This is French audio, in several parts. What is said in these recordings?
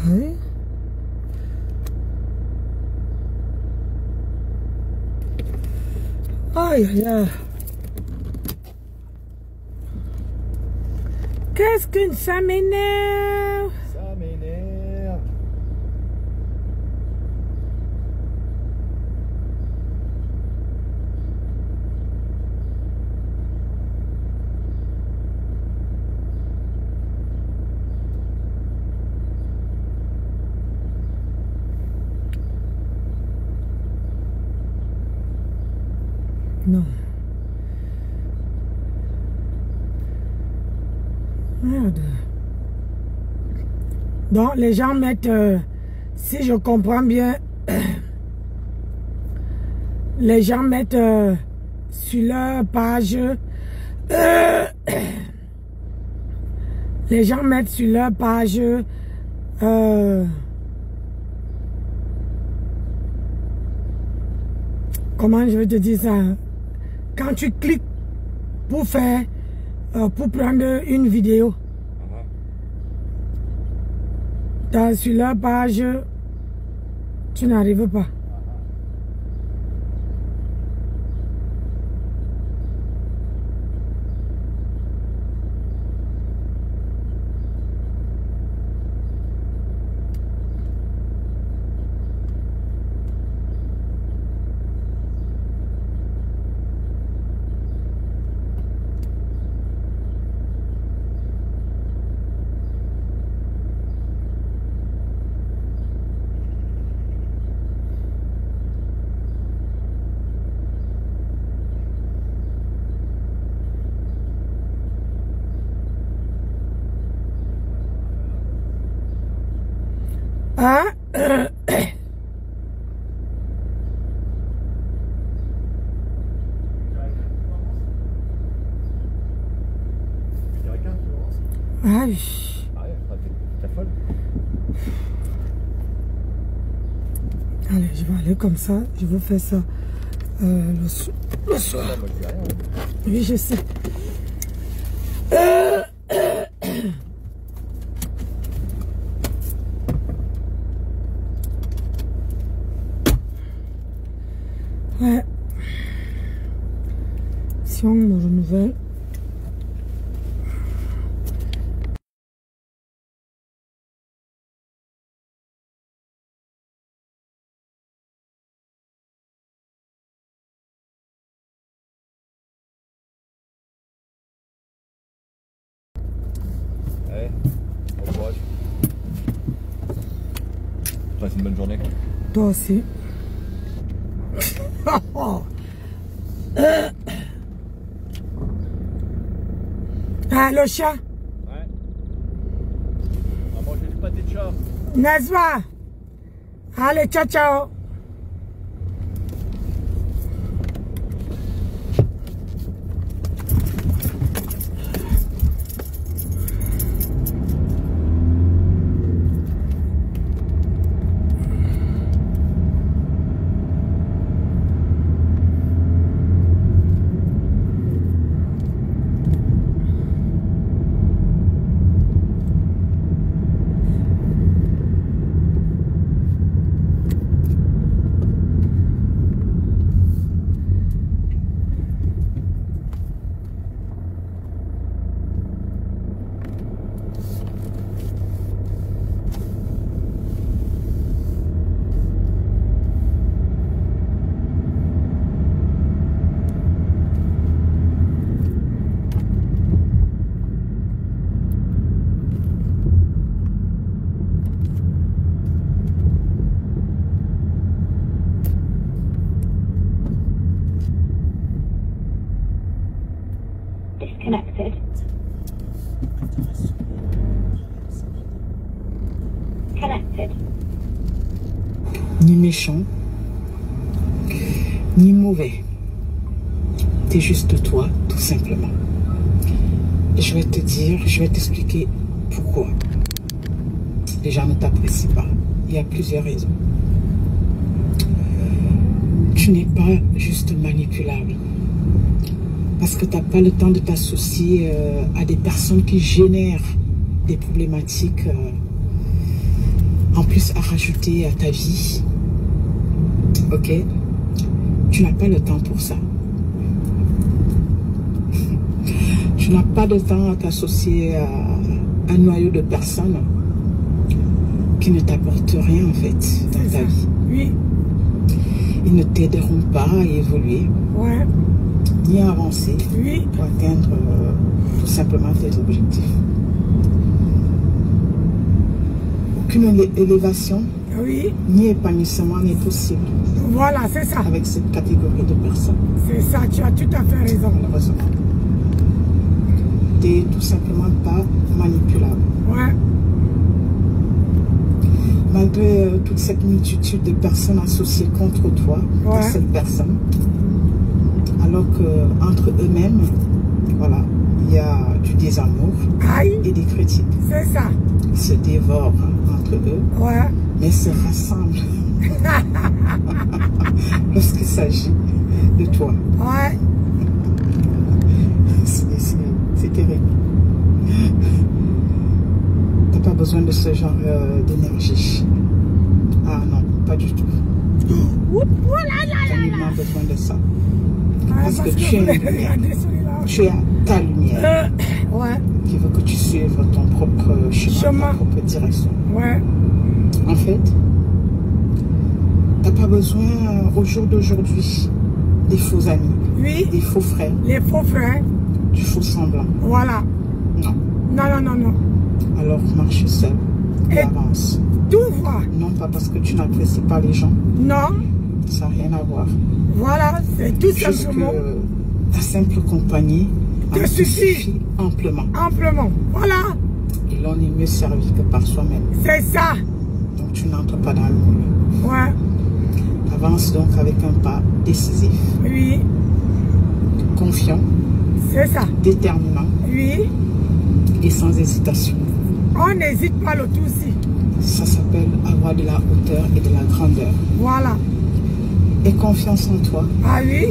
Oui. Aïe, aïe, aïe. Qu'est-ce que ça m'énerve? Ça m'énerve. Non. Merde. Donc, les gens mettent, si je comprends bien, les gens mettent sur leur page, les gens mettent sur leur page, comment je vais te dire ça? Quand tu cliques pour faire, pour prendre une vidéo, sur leur page, tu n'arrives pas. Hein? Aïe. T'es folle. Allez, je vais aller comme ça. Je vais faire ça le soir. Moi, je dis rien. Oui, je sais. Ouais. Si on me renouvelle. Allez, bon courage. Passe une bonne journée. Toi aussi. Ah, le chat. Ouais. On va manger du pâté de chat. N'est-ce pas? Allez, ciao, ciao. Disconnected. Connected. Ni méchant, ni mauvais. T'es juste toi, tout simplement. Et je vais te dire, je vais t'expliquer pourquoi les gens ne t'apprécient pas. Il y a plusieurs raisons. Tu n'es pas juste manipulable. Parce que tu n'as pas le temps de t'associer à des personnes qui génèrent des problématiques en plus à rajouter à ta vie. Ok? Tu n'as pas le temps pour ça. Tu n'as pas de temps à t'associer à un noyau de personnes qui ne t'apportent rien en fait dans ta vie. Oui. Ils ne t'aideront pas à évoluer, Ouais. ni à avancer Oui. pour atteindre tout simplement tes objectifs. Aucune élévation Oui. ni épanouissement n'est possible Voilà, c'est ça. avec cette catégorie de personnes, C'est ça, tu as tout à fait raison. malheureusement. Tu n'es tout simplement pas manipulable. Ouais. Malgré toute cette multitude de personnes associées contre toi, Ouais. à cette personne, alors qu'entre eux-mêmes, voilà, il y a du désamour Aïe. et des critiques. C'est ça. Ils se dévorent entre eux, Ouais. mais se rassemblent lorsqu'il s'agit de toi. Ouais. C'est terrible. T'as pas besoin de ce genre d'énergie. Ah non, pas du tout. T'as nullement besoin de ça. Parce que tu es une lumière. Tu as ta lumière Ouais. qui veut que tu suives ton propre chemin, ta propre direction. Ouais. En fait, t'as pas besoin au jour d'aujourd'hui des faux amis, Oui. des faux frères, Les faux frères. du faux semblant. Voilà. Non. Non, non, non, non. Alors marche seul et Et- avance. Tout va. Non pas parce que tu n'apprécies pas les gens, Non. ça n'a rien à voir. Voilà. C'est tout Juste simplement. que ta simple compagnie Te en suffit. amplement. Amplement. Voilà. Et l'on est mieux servi que par soi-même. C'est ça. Donc tu n'entres pas dans le moule. Ouais. Avance donc avec un pas décisif, Oui. confiant, C'est ça. déterminant Oui. et sans hésitation. On n'hésite pas le tout aussi. Ça s'appelle avoir de la hauteur et de la grandeur. Voilà. Et confiance en toi. Ah oui.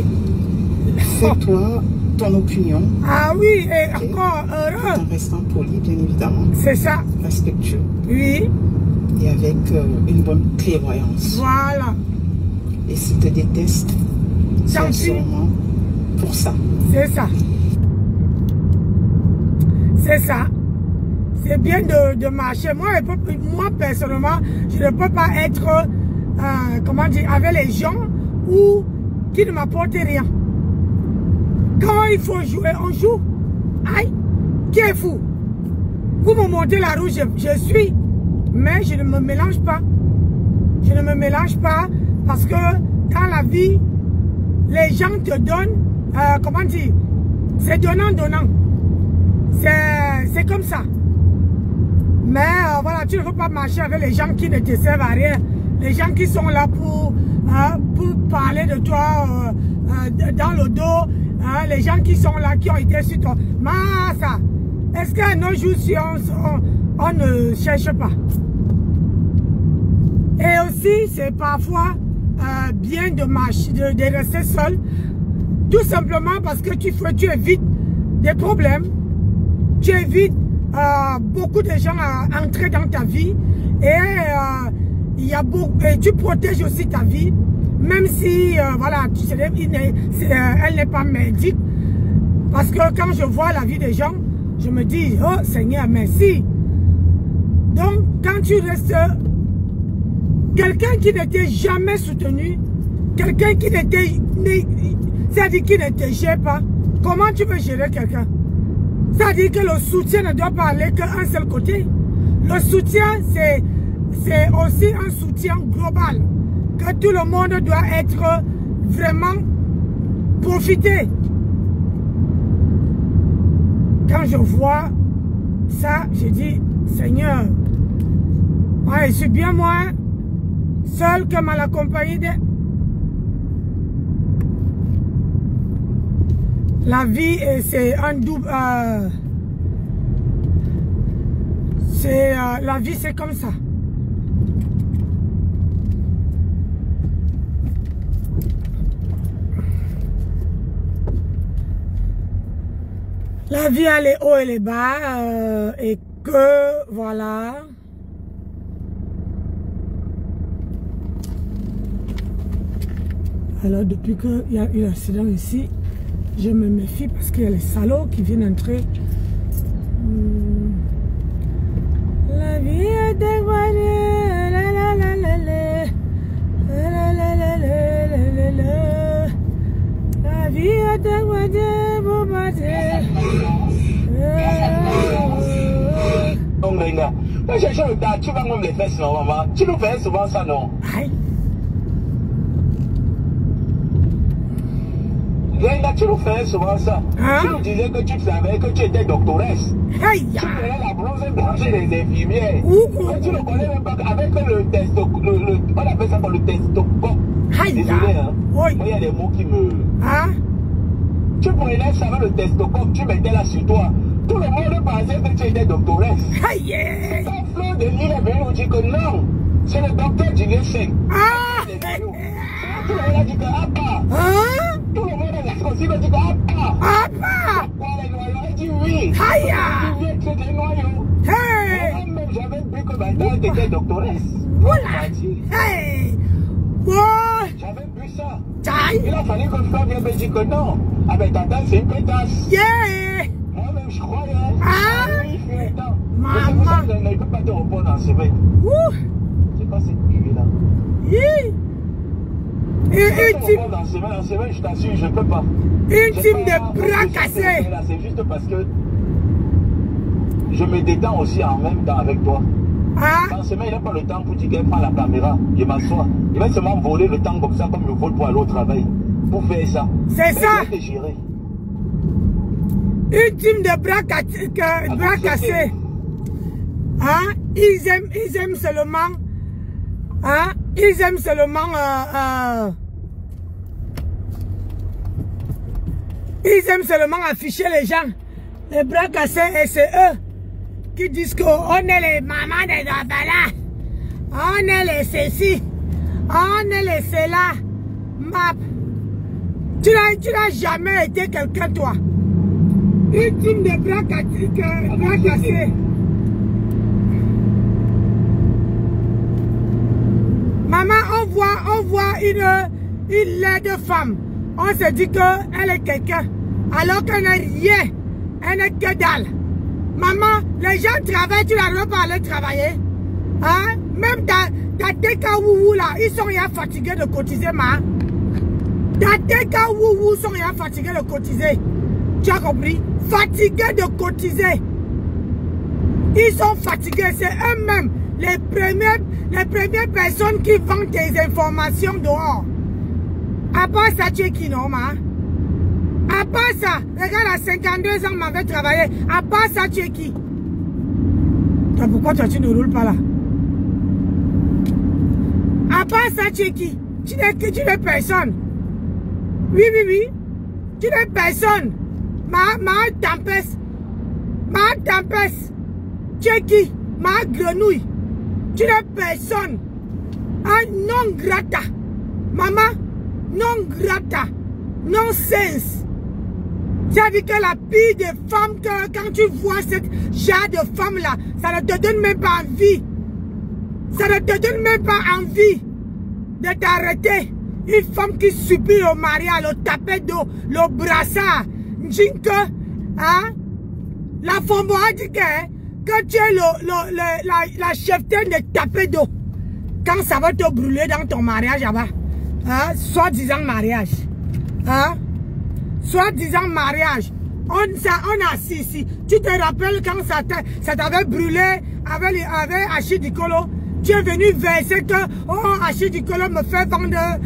Fais-toi ton opinion Ah oui. Et Ok. encore heureux. en restant poli, bien évidemment, C'est ça. respectueux Oui. et avec une bonne clairvoyance. Voilà. Et s'ils te détestent, Tant c'est pis. sûrement pour ça. C'est ça. C'est ça. C'est bien de marcher. Moi, personnellement, je ne peux pas être, comment dire, avec les gens ou qui ne m'apportent rien. Quand il faut jouer, on joue. Aïe, qui est fou? Vous me montez la route, je suis. Mais je ne me mélange pas. Je ne me mélange pas parce que dans la vie, les gens te donnent, comment dire, c'est donnant-donnant. C'est comme ça. Mais voilà, tu ne veux pas marcher avec les gens qui ne te servent à rien. Les gens qui sont là pour parler de toi dans le dos. Les gens qui sont là, qui ont été sur toi. Massa, est-ce qu'à nos jours, si on ne cherche pas? Et aussi, c'est parfois bien de marcher, de rester seul. Tout simplement parce que tu évites des problèmes. Tu évites beaucoup de gens à entrer dans ta vie. Et, et tu protèges aussi ta vie. Même si, voilà, elle n'est pas merdique. Parce que quand je vois la vie des gens, je me dis, oh Seigneur, merci. Donc, quand tu restes quelqu'un qui ne t'a jamais soutenu, quelqu'un qui ne c'est-à-dire qui ne te gère pas, comment tu veux gérer quelqu'un? C'est-à-dire que le soutien ne doit pas aller qu'un seul côté. Le soutien, c'est aussi un soutien global. Que tout le monde doit être vraiment profité. Quand je vois ça, je dis, Seigneur, ouais, je suis bien moi, seul que mal accompagné de... La vie, c'est un double... la vie, c'est comme ça. La vie a les hauts et les bas et que, voilà. Alors depuis qu'il y a eu l'accident ici, je me méfie parce qu'il y a les salauds qui viennent entrer. La vie est dévoilée, la la la la la, la la la la la, la vie est dévoilée, vous battez. Non, Benga, quand j'ai le tas, tu vas même les fesses, non, maman. Tu nous fais souvent ça, non? Aïe. Benga, tu nous fais souvent ça. Hein? Tu nous disais que tu savais que tu étais doctoresse. Aïe. Tu prenais la blouse blanchie des infirmières. Mais tu ne connais même pas avec le testocoque. On appelle ça le testocoque. Aïe. Désolé, hein. Oui. Moi, il y a des mots qui me. Hein? Tu prenais ça avec le testocoque, tu mettais là sur toi. Tout le monde pensait que tu étais doctoresse. Aïe. Quand Fleur de Lille est venu nous dire que non, c'est le docteur Julien Seng. Ah. Tout le monde a dit que ah pas. Hein? Tout le monde a aussi dit que ah pas. Ah pas. Pourquoi les noyaux? Il dit oui. Aïe. Tu viens de des noyaux. Hey. Moi-même, j'avais vu que ma tante était doctoresse. Voilà. Hey. Wow. J'avais vu ça. Aïe. Il a fallu que Fleur vienne me dire que non. Ah ben ta tante c'est une pétasse. Yeah. Moi-même je croyais. Ah. Oui, il fait le temps. Maman. Je ne peux pas te répondre en semaine. Ouh. C'est pas cette cuve là. Yeah. En semaine, je t'assure, je ne peux pas. Une team de bras cassés. C'est juste parce que je me détends aussi en même temps avec toi. Ah. En semaine, il n'a pas le temps pour dire qu'elle prend la caméra. Je m'assois. Il va seulement voler le temps comme ça, comme je vole pour aller au travail. Pour faire ça. C'est ça. Je vais te gérer. Une team de bras cassés. Hein? Ils aiment seulement. Hein? Ils aiment seulement. Ils aiment seulement afficher les gens. Les bras cassés, et c'est eux qui disent qu'on est les mamans des enfants. On est les ceci. On est les cela. Map. Tu n'as jamais été quelqu'un, toi. Une team de bras cassés. Maman, on voit une laide femme. On se dit qu'elle est quelqu'un. Alors qu'elle n'est rien. Elle n'est que dalle. Maman, les gens travaillent, tu n'arrives pas à aller travailler. Hein? Même ta TK Wouhou là, ils sont rien fatigués de cotiser, ma. Ta TK Wouhou sont rien fatigués de cotiser. Tu as compris? Fatigués de cotiser. Ils sont fatigués, c'est eux-mêmes les premières personnes qui vendent tes informations dehors. À part ça, tu es qui, non, ma? À part ça, regarde, à 52 ans, m'avait travaillé. À part ça, tu es qui? Pourquoi toi, tu ne roules pas là? À part ça, tu es qui? Tu n'es personne. Oui. Tu n'es personne. Ma tempête. Tu es qui? Ma grenouille. Tu n'es personne. Un non grata. Maman, non grata. Non sens. C'est-à-dire que la pire des femmes, quand tu vois cette genre de femme là, ça ne te donne même pas envie. Ça ne te donne même pas envie de t'arrêter. Une femme qui subit le mariage, le tapet d'eau, le brassard. Jinke, hein? La femme a dit que tu es la cheftaine de tapet d'eau. Quand ça va te brûler dans ton mariage là-bas. Hein? Soi-disant mariage. Hein? Soi-disant mariage. On a assis ici. Tu te rappelles quand ça t'avait brûlé avec Achille Dikolo? Tu es venu verser que Achille Dikolo me fait vendre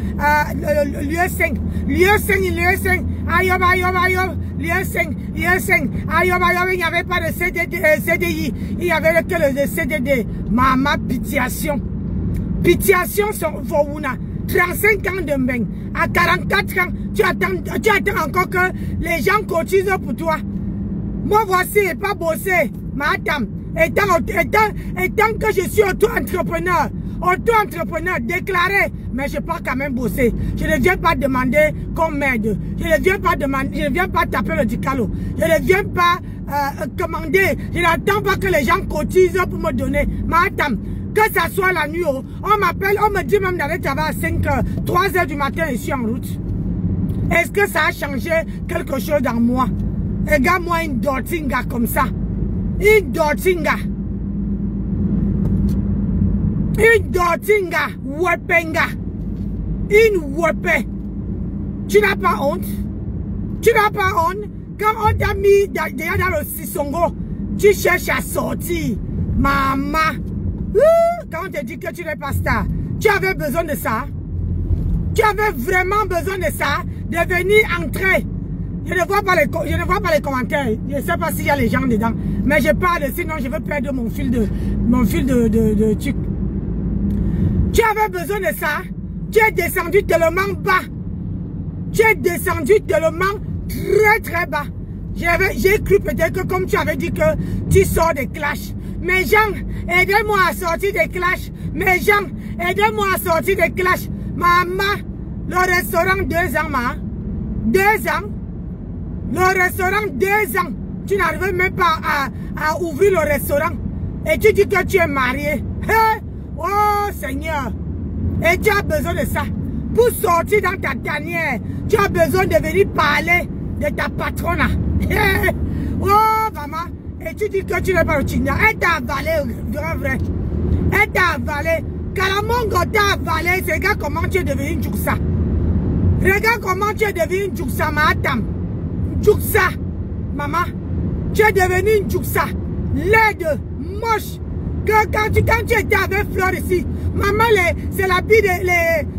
l'UE5. l'UE5. Ayob. l'UE5. Ayob. Il n'y avait pas de CDI. Il n'y avait que le CDD. Maman, pitiation. Pitiation, Fowuna. 35 ans de mbeng. À 44 ans, tu attends encore que les gens cotisent pour toi. Moi, voici, pas bossé. Madame, étant que je suis auto-entrepreneur déclaré, mais je peux quand même bosser. Je ne viens pas demander qu'on m'aide. Je ne viens pas taper le dicalo. Je ne viens pas commander. Je n'attends pas que les gens cotisent pour me donner. Madame, Que ça soit la nuit, on m'appelle, on me dit même d'aller travailler à 5 h, 3 h du matin, je suis en route. Est-ce que ça a changé quelque chose dans moi? Regarde-moi une dortinga comme ça. Une dortinga. Une dortinga. Wepenga. Une wepe. Tu n'as pas honte? Tu n'as pas honte? Quand on t'a mis déjà dans le sissongo, tu cherches à sortir. Maman. Quand on te dit que tu n'es pas star, tu avais besoin de ça? Tu avais vraiment besoin de ça? De venir entrer? Je ne vois pas les commentaires. Je ne sais pas s'il y a les gens dedans. Mais je parle, sinon je vais perdre mon fil de truc. Tu avais besoin de ça? Tu es descendu tellement bas. Tu es descendu tellement très très bas. J'ai cru peut-être que comme tu avais dit que tu sors des clashs. Mes gens, aidez-moi à sortir des clashs. Mes gens, aidez-moi à sortir des clashs. Maman, le restaurant 2 ans, ma. 2 ans. Le restaurant 2 ans. Tu n'arrives même pas à ouvrir le restaurant. Et tu dis que tu es marié. Hey! Oh Seigneur. Et tu as besoin de ça. Pour sortir dans ta tanière, tu as besoin de venir parler de ta patronne. Hey! Oh maman. Et tu dis que tu n'es pas le Chigna. Elle t'a avalé, grand vrai. Elle t'a avalé. Kalamongo t'a avalé. Regarde comment tu es devenu une Djouksa. Regarde comment tu es devenu une Djouksa, Mahatam. Djouksa, maman. Tu es devenu une Djouksa. Laide, moche. Que quand tu étais avec Fleur ici, maman, c'est l'habit,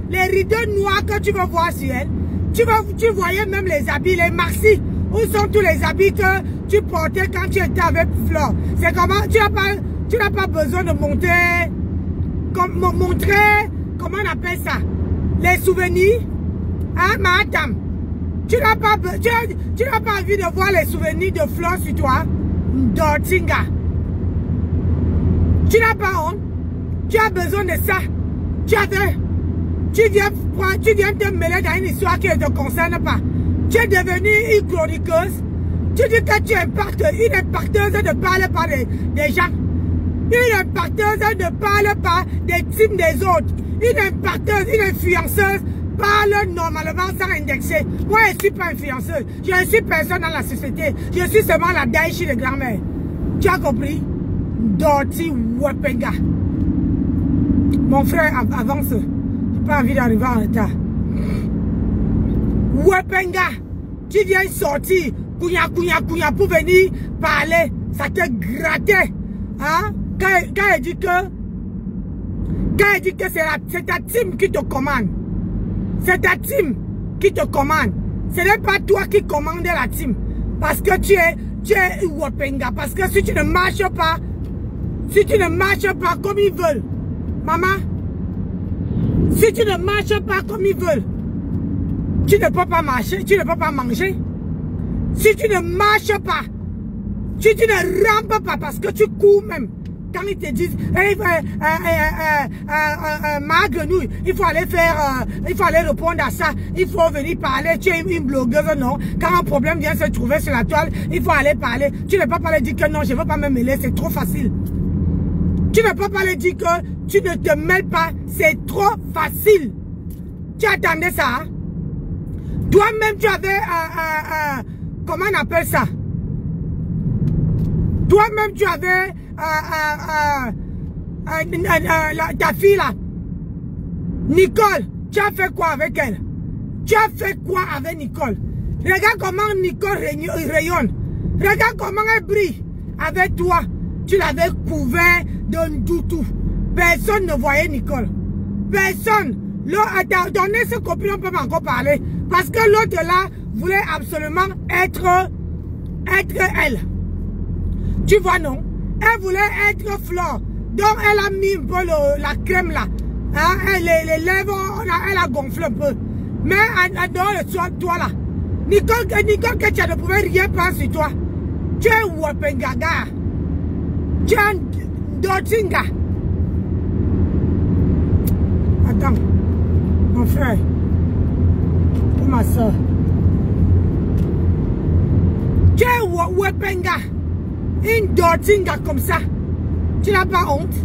les rideaux noirs que tu veux voir sur elle. Tu voyais même les habits, les maxi. Où sont tous les habits que tu portais quand tu étais avec Fleur? C'est comment? Tu n'as pas besoin de montrer, comment on appelle ça? Les souvenirs? Hein, madame? Tu n'as pas envie de voir les souvenirs de Fleur sur toi? Dortinga. Tu n'as pas honte? Tu as besoin de ça? Tu viens te mêler dans une histoire qui ne te concerne pas. Tu es devenue une chroniqueuse. Tu dis que tu impactes. Une impacteuse ne parle pas des gens. Une impacteuse ne parle pas des teams des autres. Une impacteuse, une influenceuse parle normalement sans indexer. Moi, je ne suis pas influenceuse. Je ne suis personne dans la société. Je suis seulement la Daïchi de grand-mère. Tu as compris? Dorti Wepenga. Mon frère, avance. Je n'ai pas envie d'arriver en retard. Wepenga, tu viens sortir, kounya pour venir parler, ça te grattait. Hein? Quand elle dit que c'est ta team qui te commande. C'est ta team qui te commande. Ce n'est pas toi qui commande la team. Parce que tu es Wepenga. Parce que si tu ne marches pas comme ils veulent, maman, si tu ne marches pas comme ils veulent, tu ne peux pas marcher, tu ne peux pas manger. Si tu ne marches pas, si tu ne rampes pas, parce que tu cours même. Quand ils te disent, hey, ma grenouille, il faut aller faire, il faut aller répondre à ça, il faut venir parler, tu es une blogueuse, non. Quand un problème vient se trouver sur la toile, il faut aller parler. Tu ne peux pas aller dire que non, je ne veux pas me mêler, c'est trop facile. Tu ne peux pas aller dire que tu ne te mêles pas, c'est trop facile. Tu attendais ça, hein? Toi-même, tu avais, comment on appelle ça? Toi-même, tu avais, ta fille là, Nicole, tu as fait quoi avec elle? Tu as fait quoi avec Nicole? Regarde comment Nicole rayonne. Regarde comment elle brille. Avec toi, tu l'avais couvert d'un doutou. Personne ne voyait Nicole. Personne. Dans ce copine, on peut pas encore parler. Parce que l'autre là voulait absolument être elle. Tu vois, non? Elle voulait être Fleur. Donc elle a mis un peu la crème là. Hein? Les lèvres, elle a gonflé un peu. Mais dehors de toi là. Nicole, que tu ne pouvais rien prendre sur toi. Tu es Wepengaga. Tu es un Dortinga. Attends. Mon frère. Pour ma soeur. Tu es Wepenga. Une Dortinga comme ça. Tu n'as pas honte?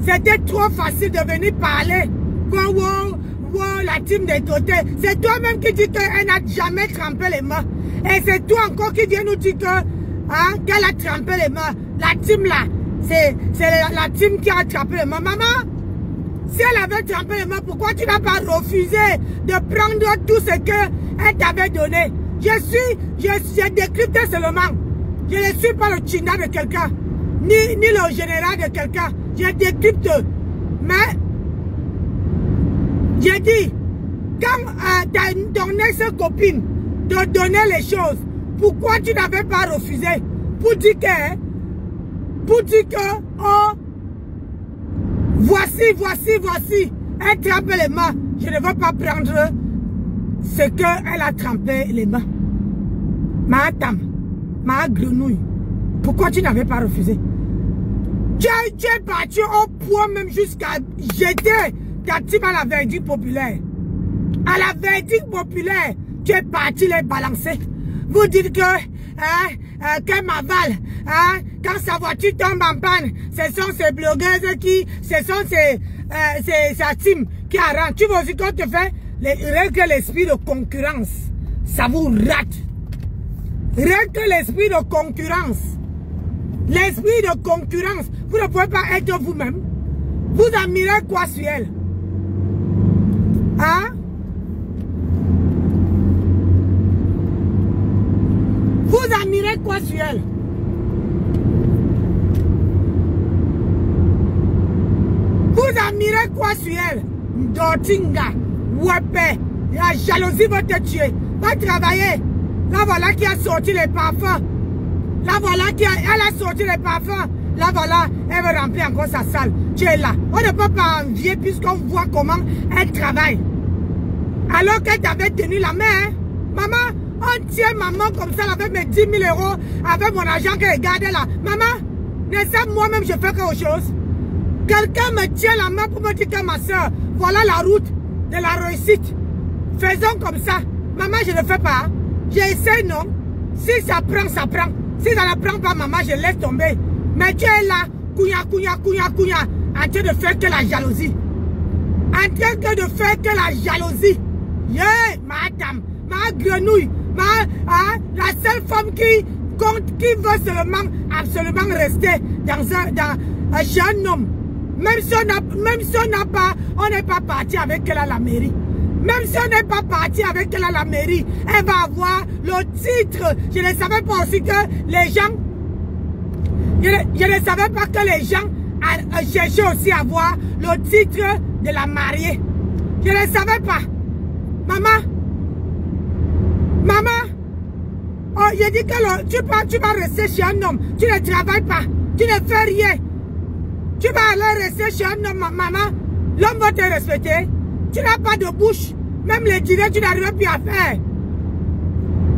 C'était trop facile de venir parler. Wow, la team des côtés. C'est toi-même qui dis qu'elle n'a jamais trempé les mains. Et c'est toi encore qui viens nous dire que qu'elle a trempé les mains. La team là, c'est la team qui a trempé les mains. Maman, si elle avait trempé les mains, pourquoi tu n'as pas refusé de prendre tout ce qu'elle t'avait donné? J'ai décrypté seulement. Je ne suis pas le china de quelqu'un, ni le général de quelqu'un. Je décrypte. Mais, j'ai dit, quand ton ex-copine te donnait les choses, pourquoi tu n'avais pas refusé? Pour dire que, oh, voici, elle trempe les mains. Je ne veux pas prendre ce qu'elle a trempé les mains. Ma tam, ma grenouille, pourquoi tu n'avais pas refusé? Tu es parti au point même jusqu'à jeter ta team à la verdict populaire. À la verdict populaire, tu es parti les balancer. Vous dites que m'avale, quand sa voiture tombe en panne, ce sont ces blogueuses ce sont sa team qui arrange. Tu vois aussi qu'on te fait règle l'esprit de concurrence. Ça vous rate. Règle l'esprit de concurrence. L'esprit de concurrence. Vous ne pouvez pas être vous-même. Vous admirez quoi sur elle? Vous admirez quoi sur elle? Vous admirez quoi sur elle? Dotinga, Wepé, la jalousie va te tuer. Va travailler. Là voilà qui a sorti les parfums. Là voilà elle a sorti les parfums. Là voilà, elle veut remplir encore sa salle. Tu es là. On ne peut pas envier puisqu'on voit comment elle travaille. Alors qu'elle t'avait tenu la main, hein? Maman, on tient maman comme ça avec mes 10 000 €, avec mon argent qu'elle gardait là. Maman, n'est-ce pas moi-même je fais quelque chose? Quelqu'un me tient la main pour me dire que ma soeur, voilà la route de la réussite. Faisons comme ça. Maman, je ne fais pas. J'essaie, non? Si ça prend, ça prend. Si ça ne prend pas, maman, je laisse tomber. Mais tu es là, couilla, en train de faire que la jalousie. En train de faire que la jalousie. Yeah, madame, ma grenouille, la seule femme qui veut seulement, absolument rester chez un homme. Même si on n'est pas parti avec elle à la mairie. Même si on n'est pas parti avec elle à la mairie, elle va avoir le titre. Je ne savais pas aussi que les gens... Je ne savais pas que les gens cherchaient aussi à avoir le titre de la mariée. Je ne savais pas. Maman, oh, il dit que tu vas rester chez un homme. Tu ne travailles pas. Tu ne fais rien. Tu vas aller rester chez un homme, maman. L'homme va te respecter. Tu n'as pas de bouche. Même les directs, tu n'arrives plus à faire.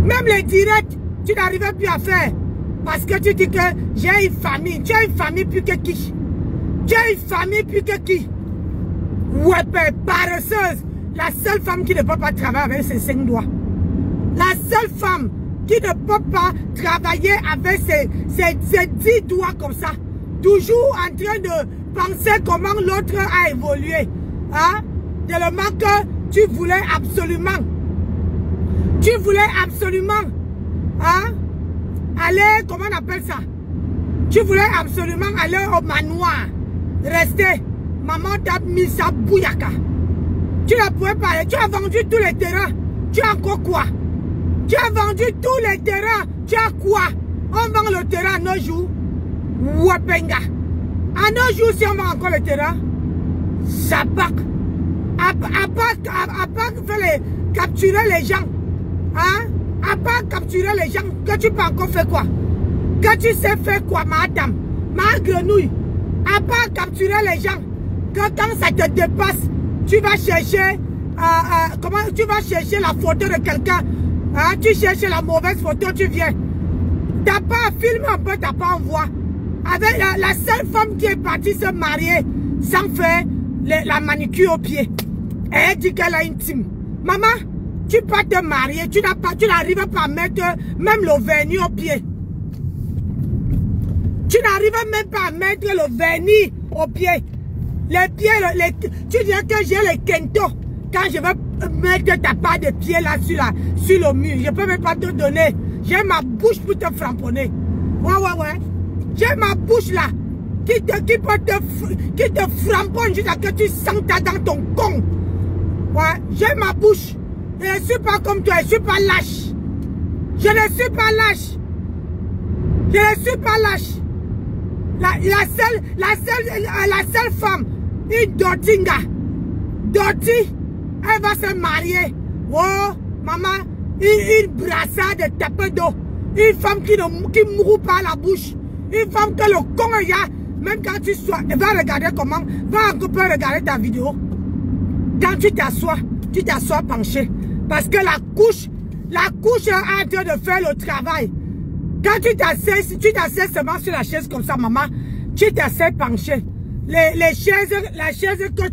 Même les directs, tu n'arrives plus à faire. Parce que tu dis que j'ai une famille. Tu as une famille plus que qui? Tu as une famille plus que qui? Ouais, paresseuse. La seule femme qui ne peut pas travailler avec ses 5 doigts. La seule femme qui ne peut pas travailler avec ses 10 doigts comme ça. Toujours en train de penser comment l'autre a évolué. Hein? Tellement que tu voulais absolument. Hein? Aller, comment on appelle ça? Tu voulais absolument aller au manoir. Rester. Maman t'a mis sa bouillaka. Tu ne pouvais pas aller. Tu as vendu tous les terrains. Tu as encore quoi? Tu as vendu tous les terrains. Tu as quoi? On vend le terrain à nos jours. Wapenga. À nos jours, si on vend encore le terrain, ça part. À part capturer les gens. Hein? À part capturer les gens, que tu peux encore faire quoi? Que tu sais faire quoi, madame? Ma grenouille. À part capturer les gens, que quand ça te dépasse, tu vas chercher, tu vas chercher la photo de quelqu'un. Hein? Tu cherches la mauvaise photo, tu viens. T'as pas filmé un peu, t'as pas envoyé. Avec la seule femme qui est partie se marier sans faire la manicure au pied. Et elle dit qu'elle a une team. Maman, tu peux te marier, tu n'arrives pas à mettre même le vernis au pied. Tu n'arrives même pas à mettre le vernis au pied. Les pieds, tu dirais que j'ai les kento. Quand je vais mettre ta part de pied là sur le mur, je peux même pas te donner. J'ai ma bouche pour te framponner. Ouais. J'ai ma bouche là qui te framponne jusqu'à que tu sens ça dans ton con. Ouais, j'ai ma bouche. Je ne suis pas comme toi, je ne suis pas lâche. Je ne suis pas lâche. Je ne suis pas lâche. La seule femme, une Dotinga. Doti, elle va se marier. Oh, maman, une brassard de tapé d'eau. Une femme qui ne mourut pas la bouche. Une femme que le con y a, même quand tu sois, va regarder comment, va encore regarder ta vidéo. Quand tu t'assois penché. Parce que la couche est en train de faire le travail. Quand tu t'assieds seulement sur la chaise comme ça, maman, tu t'assieds penché. La chaise que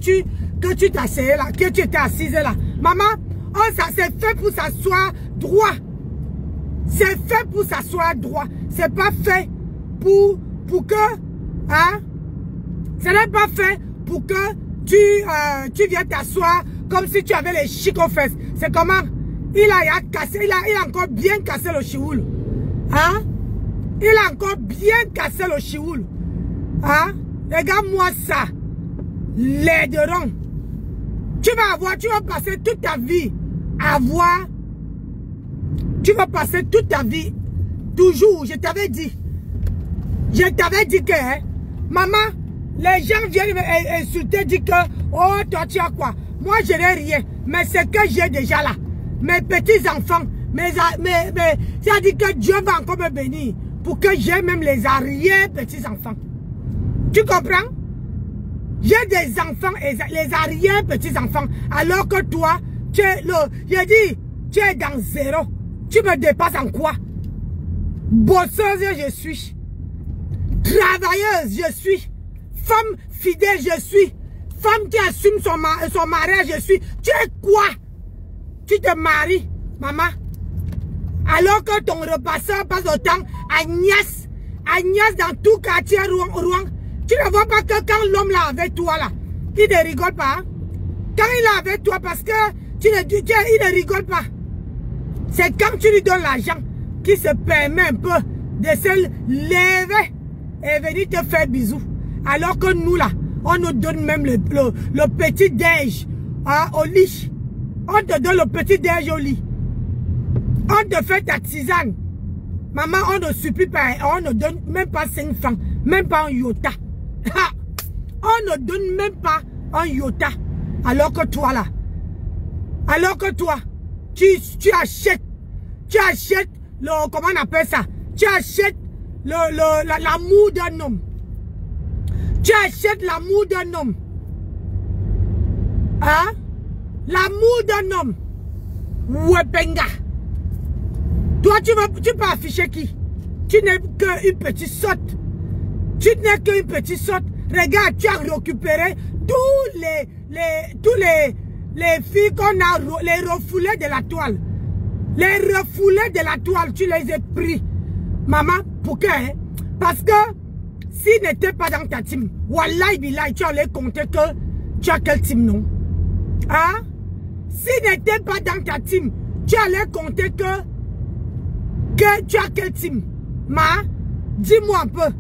tu t'assieds là, que tu t'es assise là. Maman, oh, ça c'est fait pour s'asseoir droit. C'est fait pour s'asseoir droit. C'est pas fait pour que, hein, ce n'est pas fait pour que tu viens t'asseoir comme si tu avais les chics aux fesses. C'est comment? Il a encore bien cassé le chioul. Hein? Il a encore bien cassé le chioul. Hein? Regarde-moi ça. L'aideron. Tu vas passer toute ta vie à voir. Tu vas passer toute ta vie. Toujours, je t'avais dit. Je t'avais dit que, hein, maman, les gens viennent m'insulter, dire que, oh, toi tu as quoi? Moi je n'ai rien, mais c'est que j'ai déjà là. Mes petits enfants, c'est-à-dire que Dieu va encore me bénir pour que j'ai même les arrière-petits enfants. Tu comprends? J'ai des enfants et les arrière-petits enfants, alors que toi, tu es j'ai dit, tu es dans zéro. Tu me dépasses en quoi? Bosseuse, je suis. Travailleuse, je suis. Femme fidèle, je suis. Femme qui assume son mariage, je suis. Tu es quoi? Tu te maries, maman. Alors que ton repasseur passe autant à Agnès dans tout quartier Rouen. Tu ne vois pas que quand l'homme là avec toi là, il ne rigole pas. Hein? Quand il est avec toi, parce que il ne rigole pas. C'est quand tu lui donnes l'argent qu'il se permet un peu de se lever et venir te faire bisous. Alors que nous là, on nous donne même le petit déj au lit. On te donne le petit déj au lit. On te fait ta tisane. Maman, on ne supplie pas, on ne donne même pas 5 francs, même pas un iota. On ne donne même pas un iota. Alors que toi là, tu achètes comment on appelle ça? Tu achètes l'amour d'un homme. Tu achètes l'amour d'un homme. Hein? L'amour d'un homme. Wepenga. Toi, tu peux afficher qui? Tu n'es qu'une petite sotte. Tu n'es qu'une petite sotte. Regarde, tu as récupéré tous les filles qu'on a, les refoulés de la toile. Les refoulés de la toile, tu les as pris. Maman, pourquoi? Hein? Parce que s'il n'était pas dans ta team, wallahi billahi, tu allais compter que tu as quel team, non? Hein? S'il n'était pas dans ta team, tu allais compter que tu as quel team? Ma, dis-moi un peu.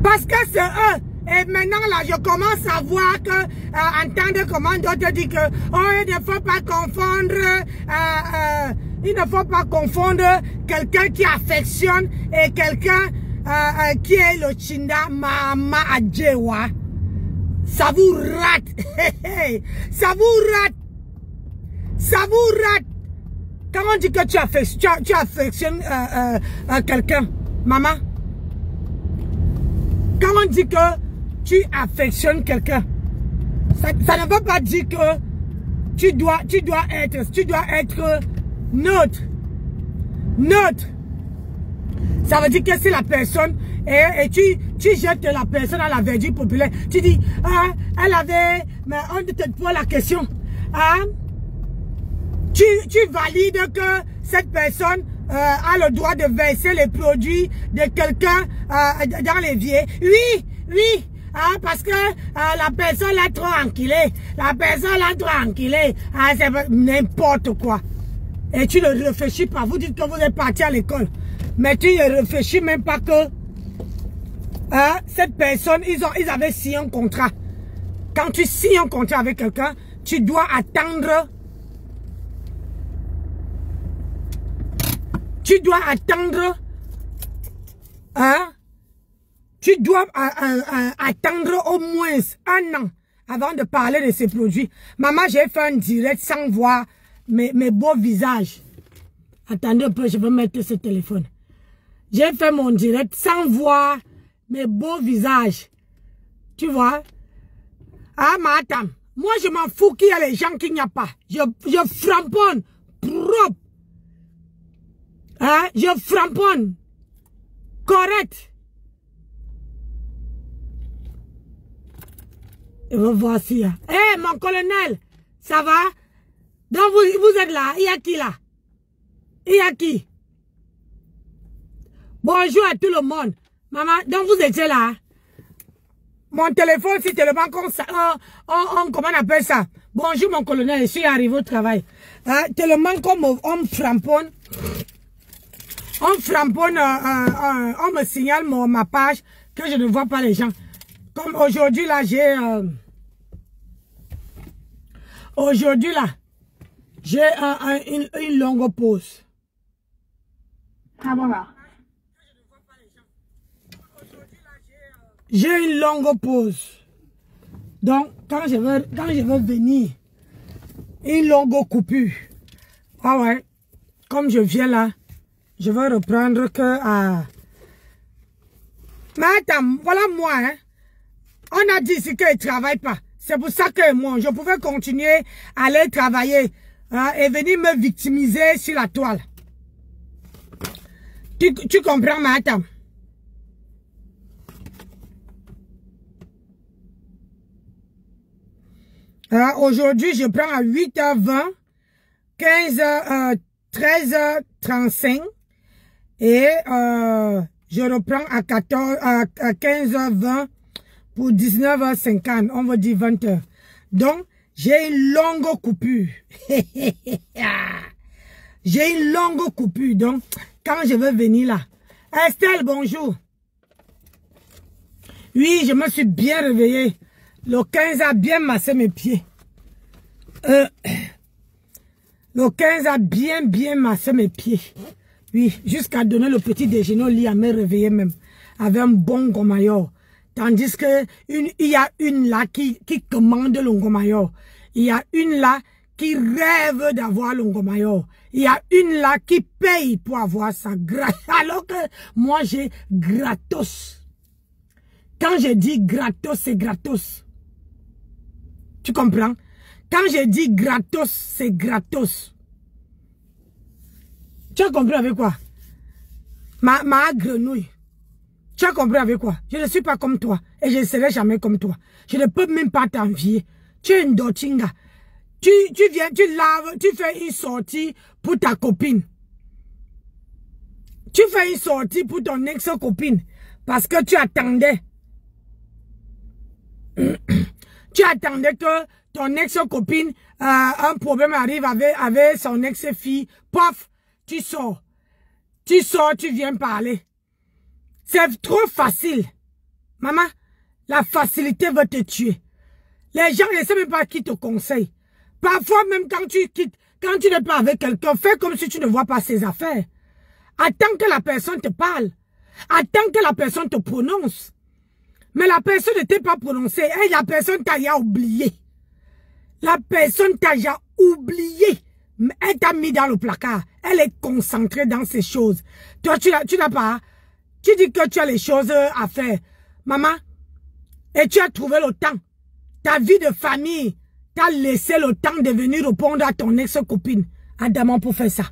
Parce que c'est eux. Et maintenant là, je commence à voir que, entendre comment d'autres disent que, oh, il ne faut pas confondre, il ne faut pas confondre quelqu'un qui affectionne et quelqu'un qui est le Chinda Mama Adjewa. Ça vous rate. Ça vous rate. Ça vous rate. Quand on dit que tu affectionnes quelqu'un, maman, quand on dit que tu affectionnes quelqu'un, ça ne veut pas dire que tu dois être neutre. Neutre. Ça veut dire que si la personne, et tu jettes la personne à la verdure populaire, tu dis, ah, elle avait, mais on ne te pose la question, ah, tu valides que cette personne a le droit de verser les produits de quelqu'un dans l'évier. Oui, Ah, parce que la personne l'a trop enculé. La personne l'a trop enculé. Ah, c'est n'importe quoi. Et tu ne réfléchis pas. Vous dites que vous êtes parti à l'école. Mais tu ne réfléchis même pas que cette personne, ils avaient signé un contrat. Quand tu signes un contrat avec quelqu'un, tu dois attendre. Tu dois attendre. Tu dois attendre au moins 1 an avant de parler de ces produits. Maman, j'ai fait un direct sans voir mes beaux visages. Attendez un peu, je vais mettre ce téléphone. J'ai fait mon direct sans voir mes beaux visages. Tu vois? Ah, madame, moi je m'en fous qu'il y a les gens qu'il n'y a pas. Je framponne propre. Hein? Je framponne correct. Et vous voici. Eh, mon colonel, ça va? Donc vous êtes là. Il y a qui là? Il y a qui? Bonjour à tout le monde. Maman, donc vous étiez là. Mon téléphone, c'est tellement comme ça. Comment on appelle ça? Bonjour mon colonel, je suis arrivé au travail. Tellement comme on me framponne. On framponne, on me signale ma page que je ne vois pas les gens. Comme aujourd'hui là, j'ai... aujourd'hui là, j'ai une longue pause. J'ai une longue pause. Donc, quand je veux venir, une longue coupure. Ah ouais, comme je viens là, je vais reprendre que... Mais attends, voilà moi, hein. On a dit ici qu'il ne travaille pas. C'est pour ça que moi, je pouvais continuer à aller travailler et venir me victimiser sur la toile. Tu comprends, madame? Aujourd'hui, je prends à 8h20, 15h, 13h35 et je reprends à 15h20 pour 19h50, on va dire 20h. Donc, j'ai une longue coupure. J'ai une longue coupure. Donc, quand je vais venir là. Estelle, bonjour. Oui, je me suis bien réveillée. Le 15 a bien massé mes pieds. Le 15 a bien massé mes pieds. Oui, jusqu'à donner le petit déjeuner au lit à me réveiller même. Avec un bon gomayor. Tandis que il y a une là qui commande le gomayor. Il y a une là qui rêve d'avoir le gomayor. Il y a une là qui paye pour avoir ça. Alors que moi j'ai gratos. Quand je dis gratos, c'est gratos. Tu comprends? Quand je dis gratos, c'est gratos. Tu as compris avec quoi? Ma grenouille. Tu as compris avec quoi? Je ne suis pas comme toi. Et je ne serai jamais comme toi. Je ne peux même pas t'envier. Tu es une dochinga. Tu viens, tu laves, tu fais une sortie pour ta copine. Tu fais une sortie pour ton ex-copine. Parce que tu attendais. Tu attendais que ton ex-copine, un problème arrive avec son ex-fille. Paf, tu sors. Tu sors, tu viens parler. C'est trop facile. Maman, la facilité va te tuer. Les gens ne savent même pas qui te conseille. Parfois, même quand tu quittes, quand tu n'es pas avec quelqu'un, fais comme si tu ne vois pas ses affaires. Attends que la personne te parle. Attends que la personne te prononce. Mais la personne ne t'est pas prononcée. Et la personne t'a déjà oublié. La personne t'a déjà oublié. Elle t'a mis dans le placard. Elle est concentrée dans ces choses. Toi, tu n'as pas. Tu dis que tu as les choses à faire. Maman, et tu as trouvé le temps. Ta vie de famille t'a laissé le temps de venir répondre à ton ex-copine. Adamant pour faire ça.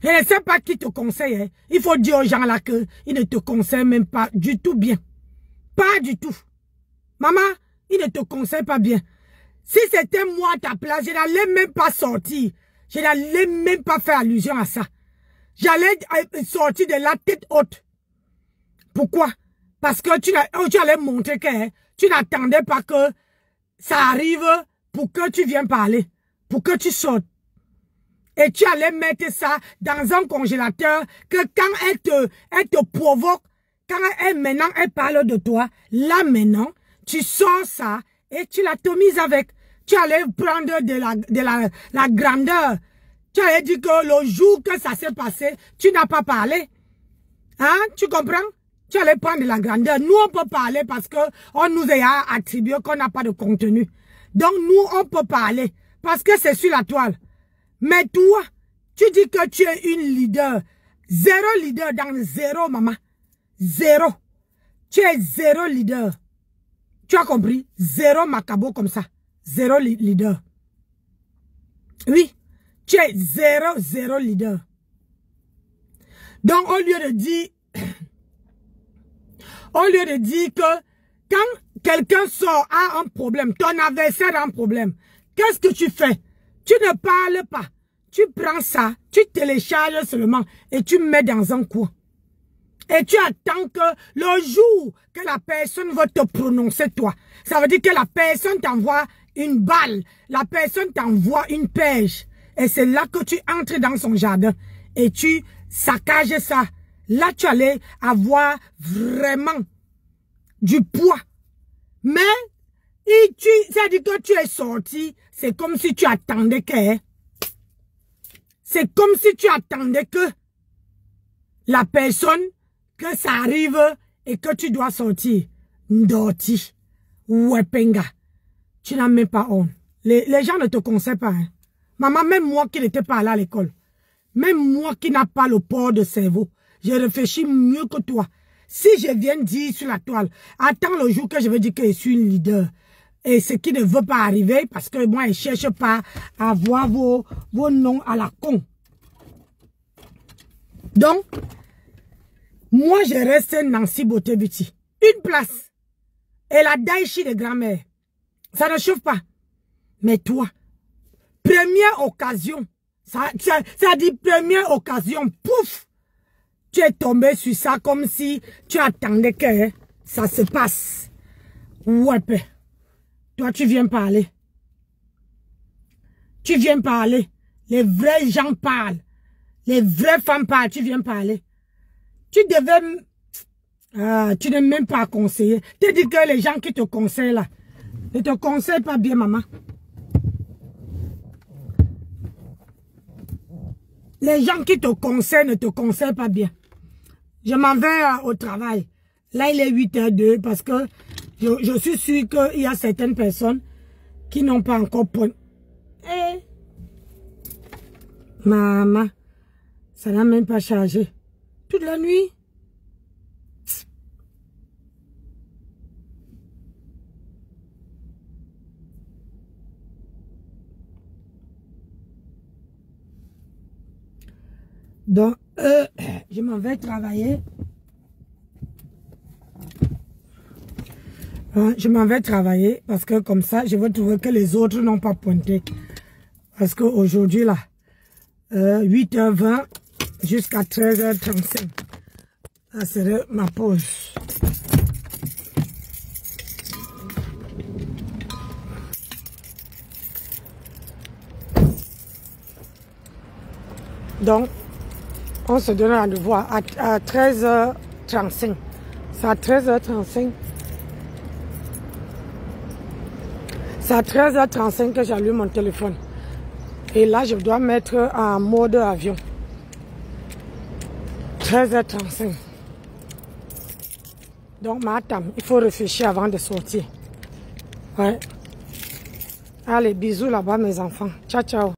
Je ne sais pas qui te conseille. Hein. Il faut dire aux gens là qu'ils ne te conseillent même pas du tout bien. Pas du tout. Maman, il ne te conseille pas bien. Si c'était moi à ta place, je n'allais même pas sortir. Je n'allais même pas faire allusion à ça. J'allais sortir de la tête haute. Pourquoi? Parce que tu allais montrer que tu n'attendais pas que ça arrive pour que tu viennes parler, pour que tu sortes. Et tu allais mettre ça dans un congélateur que quand elle te provoque, quand maintenant elle parle de toi, là maintenant, tu sors ça et tu l'atomises avec. Tu allais prendre de la grandeur. Tu allais dire que le jour que ça s'est passé, tu n'as pas parlé. Hein? Tu comprends? Tu allais prendre de la grandeur. Nous, on peut parler parce que on nous a attribué qu'on n'a pas de contenu. Donc, nous, on peut parler parce que c'est sur la toile. Mais toi, tu dis que tu es une leader. Zéro leader dans zéro, maman. Zéro. Tu es zéro leader. Tu as compris? Zéro macabo comme ça. Zéro leader. Oui. Tu es zéro leader. Donc, au lieu de dire que quand quelqu'un sort a un problème, ton adversaire a un problème, qu'est-ce que tu fais? Tu ne parles pas. Tu prends ça, tu télécharges seulement et tu mets dans un coin. Et tu attends que le jour que la personne va te prononcer toi, ça veut dire que la personne t'envoie une balle, la personne t'envoie une pêche. Et c'est là que tu entres dans son jardin et tu saccages ça. Là, tu allais avoir vraiment du poids. Mais, c'est-à-dire que tu es sorti, c'est comme si tu attendais que... C'est comme si tu attendais que la personne, que ça arrive et que tu dois sortir. Ndoti, Wepenga. Tu n'as même pas honte. Les gens ne te conseillent pas. Hein. Maman, même moi qui n'étais pas allé à l'école, même moi qui n'ai pas le port de cerveau, je réfléchis mieux que toi. Si je viens dire sur la toile, attends le jour que je vais dire que je suis une leader. Et ce qui ne veut pas arriver, parce que moi, je ne cherche pas à voir vos noms à la con. Donc, moi, je reste Nancy Beauté Beauty. Une place. Et la Daichi de grand-mère. Ça ne chauffe pas. Mais toi, première occasion, ça dit première occasion, pouf, tu es tombé sur ça comme si tu attendais que ça se passe. Ouais, toi, tu viens parler. Tu viens parler. Les vrais gens parlent. Les vraies femmes parlent. Tu viens parler. Tu devais... tu n'es même pas conseillé. Tu dis que les gens qui te conseillent là, ne te conseillent pas bien, maman. Les gens qui te conseillent ne te conseillent pas bien. Je m'en vais au travail. Là, il est 8h02 parce que je suis sûre qu'il y a certaines personnes qui n'ont pas encore point. Eh. Maman, ça n'a même pas chargé. Toute la nuit. Donc, je m'en vais travailler. Je m'en vais travailler parce que comme ça, je veux trouver que les autres n'ont pas pointé. Parce qu'aujourd'hui, là, 8h20 jusqu'à 13h35, ça serait ma pause. Donc, on se donne rendez-vous à 13h35. C'est à 13h35. C'est à 13h35 que j'allume mon téléphone. Et là, je dois mettre en mode avion. 13h35. Donc, madame, il faut réfléchir avant de sortir. Ouais. Allez, bisous là-bas, mes enfants. Ciao, ciao.